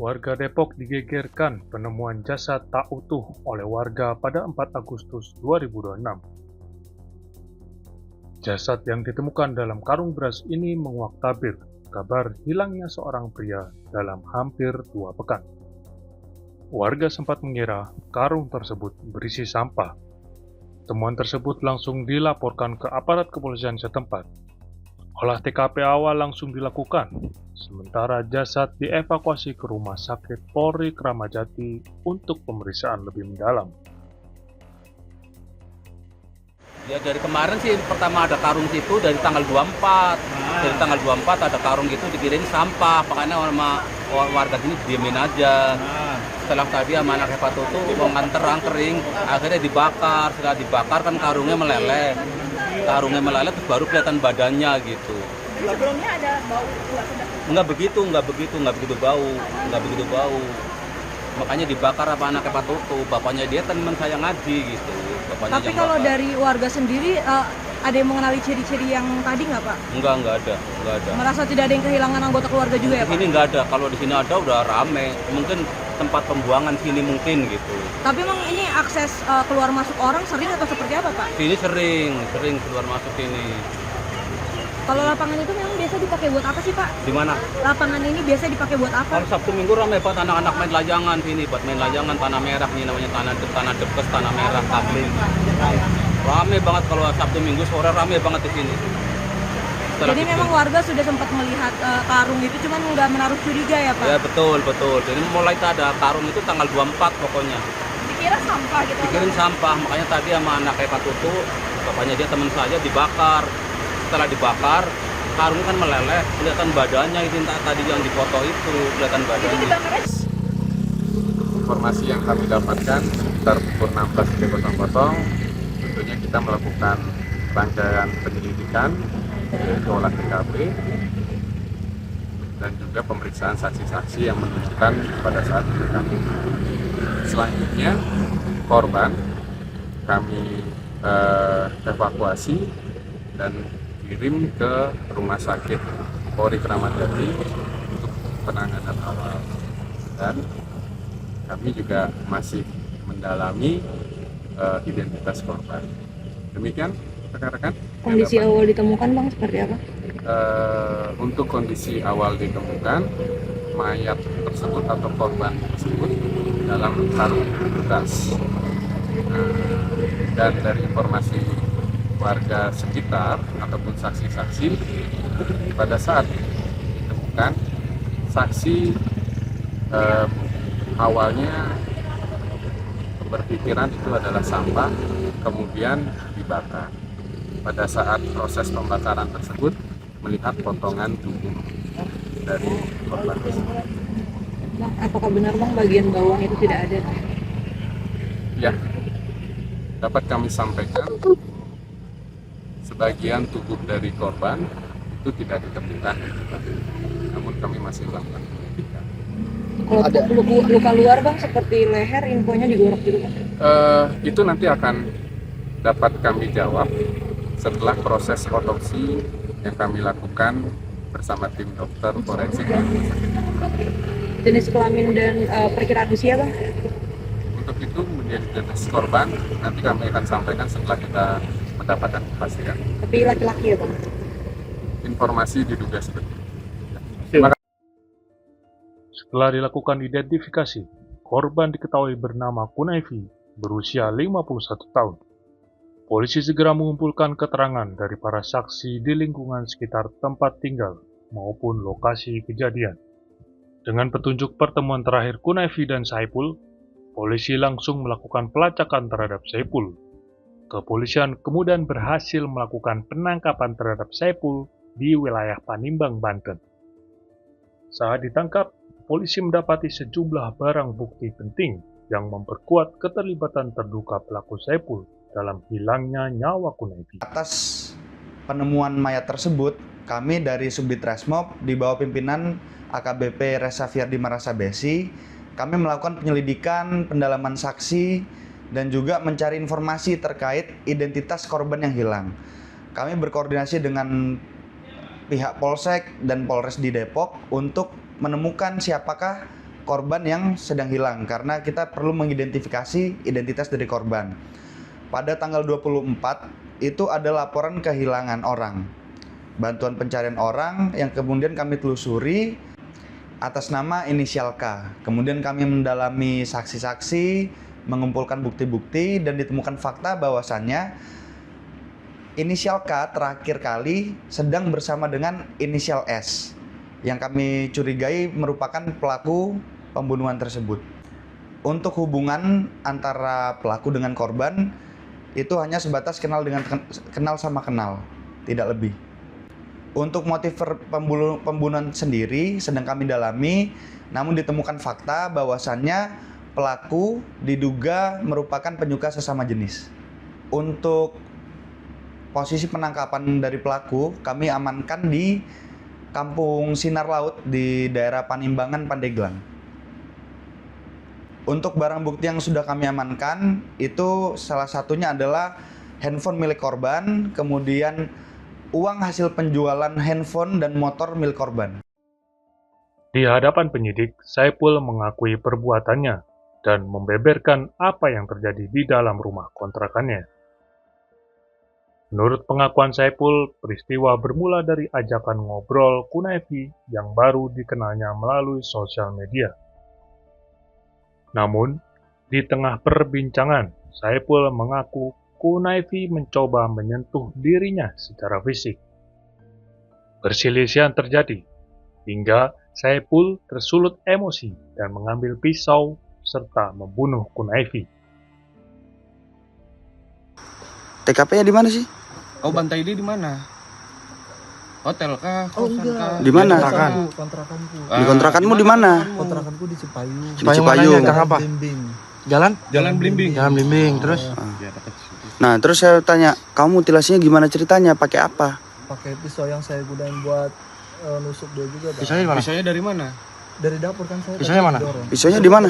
Warga Depok digegerkan penemuan jasad tak utuh oleh warga pada 4 Agustus 2026. Jasad yang ditemukan dalam karung beras ini menguak tabir kabar hilangnya seorang pria dalam hampir 2 pekan. Warga sempat mengira karung tersebut berisi sampah. Temuan tersebut langsung dilaporkan ke aparat kepolisian setempat. Olah TKP awal langsung dilakukan, sementara jasad dievakuasi ke Rumah Sakit Polri Kramat Jati untuk pemeriksaan lebih mendalam. Ya dari kemarin sih pertama ada karung situ dari tanggal 24. Dari tanggal 24 ada karung gitu dikirim sampah, makanya sama warga sini diemin aja. Setelah tadi sama anak hepatoto mau nganter angkering, akhirnya dibakar. Setelah dibakar kan karungnya meleleh. Karungnya meleleh terus baru kelihatan badannya gitu. Sebelumnya ada bau Enggak begitu bau. Makanya dibakar apa anak hepatoto, bapaknya dia teman saya ngaji gitu. Bapaknya Tapi kalau bakar. dari warga sendiri ada yang mengenali ciri-ciri yang tadi nggak Pak? Enggak ada. Merasa tidak ada yang kehilangan anggota keluarga juga ya Di Pak? sini nggak ada, kalau di sini ada udah rame. Mungkin tempat pembuangan sini mungkin gitu. Tapi emang ini akses keluar masuk orang sering atau seperti apa Pak? Sini sering keluar masuk sini. Kalau lapangan itu memang biasa dipakai buat apa sih Pak? Di mana? Lapangan ini biasa dipakai buat apa? Kalau Sabtu Minggu ramai buat anak-anak main layangan sini, buat main layangan tanah merah ini namanya tanah depes, tanah merah, tabling. Rame banget kalau Sabtu Minggu sore rame banget di sini. Jadi memang warga sudah sempat melihat karung itu, cuman nggak menaruh curiga ya Pak? Ya betul. Jadi mulai ada karung itu tanggal 24 pokoknya. Dikira sampah gitu? Dikirim sampah, makanya tadi sama anak hepatoto, bapaknya dia teman saya dibakar. Setelah dibakar, karung kan meleleh, kelihatan badannya itu tadi yang dipoto itu, kelihatan badannya. Informasi yang kami dapatkan sekitar pukul 16.00, tentunya kita melakukan rangkaian penyelidikan, yaitu olah TKP, dan juga pemeriksaan saksi-saksi yang menunjukkan pada saat kami. Selanjutnya, korban kami evakuasi dan kirim ke Rumah Sakit Polri Kramat Jati untuk penanganan awal, dan kami juga masih mendalami identitas korban. Demikian rekan-rekan. Kondisi awal ditemukan Bang seperti apa? Untuk kondisi awal ditemukan, mayat tersebut atau korban tersebut dalam karung beras. Dan dari informasi warga sekitar ataupun saksi-saksi, pada saat ditemukan, saksi awalnya berpikiran itu adalah sampah, kemudian dibakar. Pada saat proses pembakaran tersebut melihat potongan tubuh dari korban tersebut. Bang, apakah benar Bang bagian bawah itu tidak ada? Ya, dapat kami sampaikan sebagian tubuh dari korban itu tidak ditemukan, namun kami masih melakukan penyelidikan. Kalau ada luka luar Bang seperti leher, infonya digorok juga Bang? Itu nanti akan dapat kami jawab setelah proses otopsi yang kami lakukan bersama tim dokter forensik. Jenis kelamin dan perkiraan usia Bang? Untuk itu menjadi jenis korban nanti kami akan sampaikan setelah kita mendapatkan kepastian. Tapi laki-laki ya Bang? Informasi diduga seperti itu. Setelah dilakukan identifikasi, korban diketahui bernama Kunaifi, berusia 51 tahun. Polisi segera mengumpulkan keterangan dari para saksi di lingkungan sekitar tempat tinggal maupun lokasi kejadian. Dengan petunjuk pertemuan terakhir Kunaifi dan Saipul, polisi langsung melakukan pelacakan terhadap Saipul. Kepolisian kemudian berhasil melakukan penangkapan terhadap Saipul di wilayah Panimbang, Banten. Saat ditangkap, polisi mendapati sejumlah barang bukti penting yang memperkuat keterlibatan terduga pelaku Saipul dalam hilangnya nyawa Kunaifi. Atas penemuan mayat tersebut, kami dari Subdit Resmob di bawah pimpinan AKBP Resa Fiardi Marasabesi, kami melakukan penyelidikan, pendalaman saksi, dan juga mencari informasi terkait identitas korban yang hilang. Kami berkoordinasi dengan pihak Polsek dan Polres di Depok untuk menemukan siapakah korban yang sedang hilang karena kita perlu mengidentifikasi identitas dari korban. Pada tanggal 24 itu ada laporan kehilangan orang. Bantuan pencarian orang yang kemudian kami telusuri atas nama inisial K. Kemudian kami mendalami saksi-saksi, mengumpulkan bukti-bukti dan ditemukan fakta bahwasannya inisial K terakhir kali sedang bersama dengan inisial S yang kami curigai merupakan pelaku pembunuhan tersebut. Untuk hubungan antara pelaku dengan korban itu hanya sebatas kenal sama kenal, tidak lebih. Untuk motif pembunuhan sendiri sedang kami dalami, namun ditemukan fakta bahwasannya pelaku diduga merupakan penyuka sesama jenis. Untuk posisi penangkapan dari pelaku, kami amankan di Kampung Sinar Laut di daerah Panimbangan, Pandeglang. Untuk barang bukti yang sudah kami amankan, itu salah satunya adalah handphone milik korban, kemudian uang hasil penjualan handphone dan motor milik korban. Di hadapan penyidik, Saipul mengakui perbuatannya dan membeberkan apa yang terjadi di dalam rumah kontrakannya. Menurut pengakuan Saipul, peristiwa bermula dari ajakan ngobrol Kunaifi yang baru dikenalnya melalui sosial media. Namun, di tengah perbincangan, Saipul mengaku Kunaifi mencoba menyentuh dirinya secara fisik. Perselisihan terjadi, hingga Saipul tersulut emosi dan mengambil pisau serta membunuh Kunaifi. TKP-nya di mana sih? Oh, Bantai ini di mana? Hotel kah? Kosan kah? Di mana? Kontrakanku. Di kontrakanmu di mana? Kontrakanku di Cipayu. Di Cipayu. Gang apa? Blimbing. Jalan Blimbing. Jalan Blimbing. Terus Nah, terus saya tanya, kamu mutilasinya gimana ceritanya? Pakai apa? pakai pisau yang saya gunain buat nusuk dia juga. Pisaunya di mana? Pisaunya dari mana? Dari dapur kan saya. Pisaunya mana? Pisaunya di mana?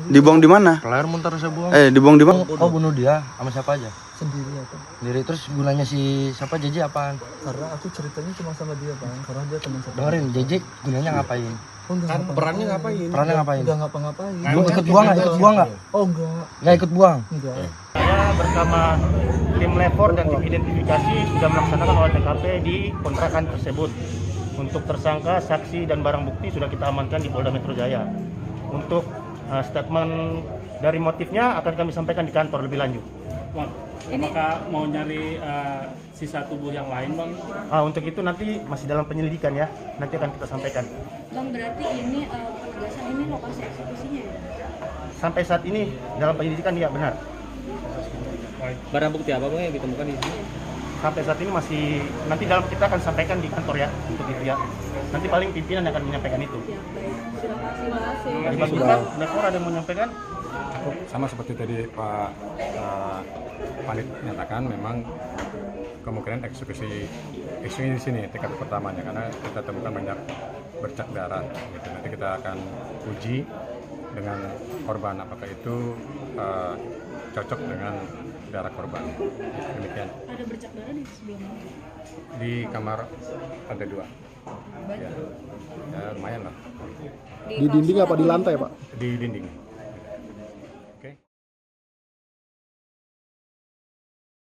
Dibuang di mana? Pelayar muntah saya buang. Dibuang di mana? Kau bunuh dia sama siapa aja? Sendiri apa? Sendiri. Terus gunanya si siapa Jeje apaan? Karena aku ceritanya cuma sama dia bang, karena dia teman saya. Dengerin, Jeje gunanya ngapain? Oh, enggak, Perannya ngapain? Perannya ngapain? Enggak ngapa-ngapain. Ikut buang nggak? Ikut buang nggak? Oh enggak. Nggak ikut buang? Enggak. Saya bersama tim lapor dan tim identifikasi sudah melaksanakan olah TKP di kontrakan tersebut. Untuk tersangka, saksi, dan barang bukti sudah kita amankan di Polda Metro Jaya. Untuk statement dari motifnya akan kami sampaikan di kantor lebih lanjut. Bang, apakah mau nyari sisa tubuh yang lain, Bang? Untuk itu nanti masih dalam penyelidikan ya, nanti akan kita sampaikan. Bang, berarti ini penegasan ini lokasi eksekusinya ya? Sampai saat ini dalam penyelidikan ya benar. Barang bukti apa, Bang, yang ditemukan di sini? Sampai saat ini masih, nanti dalam kita akan sampaikan di kantor ya, untuk itu ya. Nanti paling pimpinan yang akan menyampaikan itu. Ya, baik. Terima kasih. Dari Pak Sultan, Lekor ada yang mau menyampaikan? Sama seperti tadi Pak Panit nyatakan, memang kemungkinan eksekusi di sini tingkat pertamanya karena kita temukan banyak bercak darah gitu. Nanti kita akan uji dengan korban apakah itu cocok dengan darah korban. Demikian. Ada bercak darah di sebelumnya? Di kamar ada 2. Ya, lumayan lah. Di dinding apa di lantai, Pak? Di dinding.